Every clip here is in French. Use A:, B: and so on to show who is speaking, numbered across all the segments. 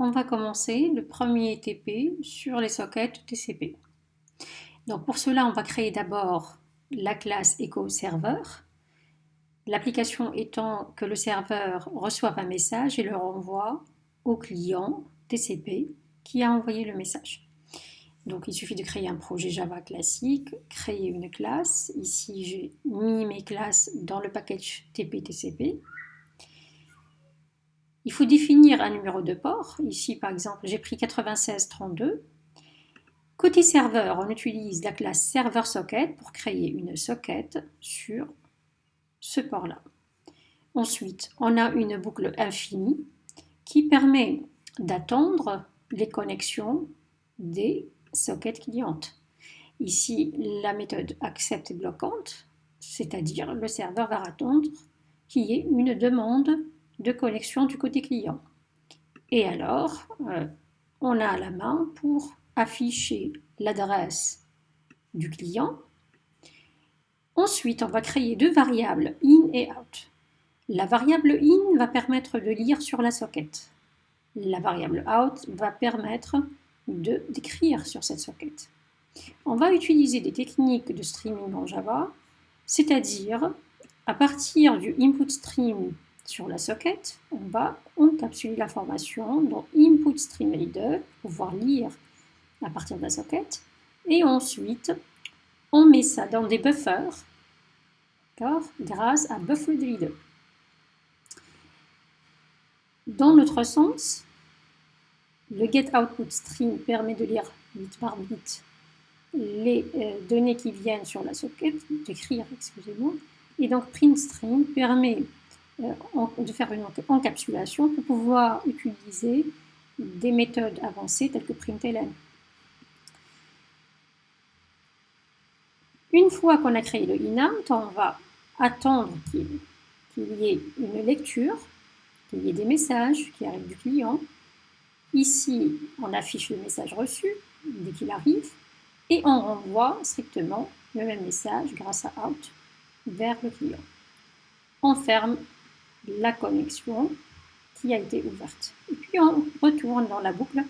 A: on va commencer le premier TP sur les sockets TCP. Donc pour cela, on va créer d'abord la classe EchoServer. L'application étant que le serveur reçoive un message et le renvoie au client TCP qui a envoyé le message. Donc il suffit de créer un projet Java classique, créer une classe. Ici, j'ai mis mes classes dans le package TP-TCP. Il faut définir un numéro de port. Ici, par exemple, j'ai pris 9632. Côté serveur, on utilise la classe ServerSocket pour créer une socket sur ce port-là. Ensuite, on a une boucle infinie qui permet d'attendre les connexions des sockets clientes. Ici, la méthode accept est bloquante, c'est-à-dire le serveur va attendre qu'il y ait une demande de connexion du côté client. Et alors, on a à la main pour afficher l'adresse du client. Ensuite, on va créer deux variables in et out. La variable in va permettre de lire sur la socket. La variable out va permettre d'écrire sur cette socket. On va utiliser des techniques de streaming en Java, c'est-à-dire à partir du input stream sur la socket, on va encapsuler l'information dans input stream reader pour pouvoir lire à partir de la socket, et ensuite on met ça dans des buffers grâce à bufferedReader. Dans l'autre sens, le getOutputStream permet de lire bit par bit les données qui viennent sur la socket, d'écrire, excusez-moi, et donc printStream permet de faire une encapsulation pour pouvoir utiliser des méthodes avancées telles que println. Une fois qu'on a créé le inout, on va attendre qu'il y ait une lecture, qu'il y ait des messages qui arrivent du client. Ici, on affiche le message reçu dès qu'il arrive et on renvoie strictement le même message grâce à out vers le client. On ferme la connexion qui a été ouverte. Et puis on retourne dans la boucle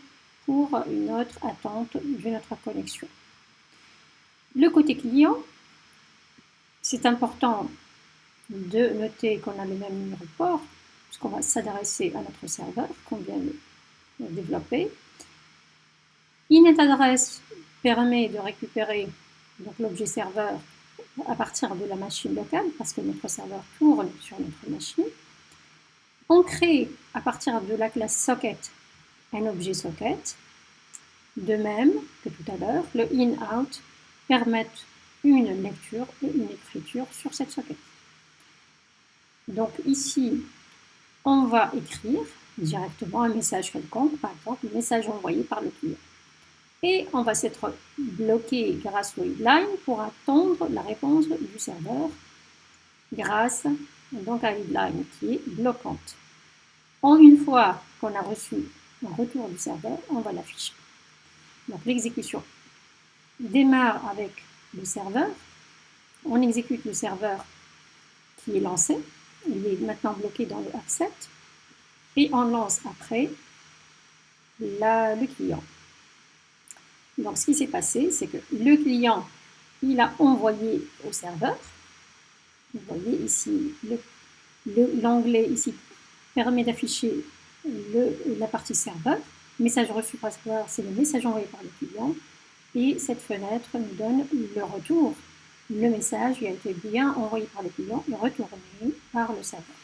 A: pour une autre attente d'une autre connexion. Le côté client, c'est important de noter qu'on a le même numéro de port, puisqu'on va s'adresser à notre serveur qu'on vient de développer. InetAddress permet de récupérer l'objet serveur à partir de la machine locale, parce que notre serveur tourne sur notre machine. On crée à partir de la classe socket un objet socket. De même que tout à l'heure, le in-out permettent une lecture et une écriture sur cette socket. Donc ici, on va écrire directement un message quelconque, par exemple le message envoyé par le client. Et on va s'être bloqué grâce au readline pour attendre la réponse du serveur grâce donc à readline qui est bloquante. Une fois qu'on a reçu un retour du serveur, on va l'afficher. Donc l'exécution démarre avec le serveur. On exécute le serveur qui est lancé. Il est maintenant bloqué dans le accept. Et on lance après le client. Donc ce qui s'est passé, c'est que le client, il a envoyé au serveur. Vous voyez ici, l'onglet ici permet d'afficher la partie serveur. Message reçu par le serveur, c'est le message envoyé par le client. Et cette fenêtre nous donne le retour. Le message a été bien envoyé par le client et retourné par le serveur.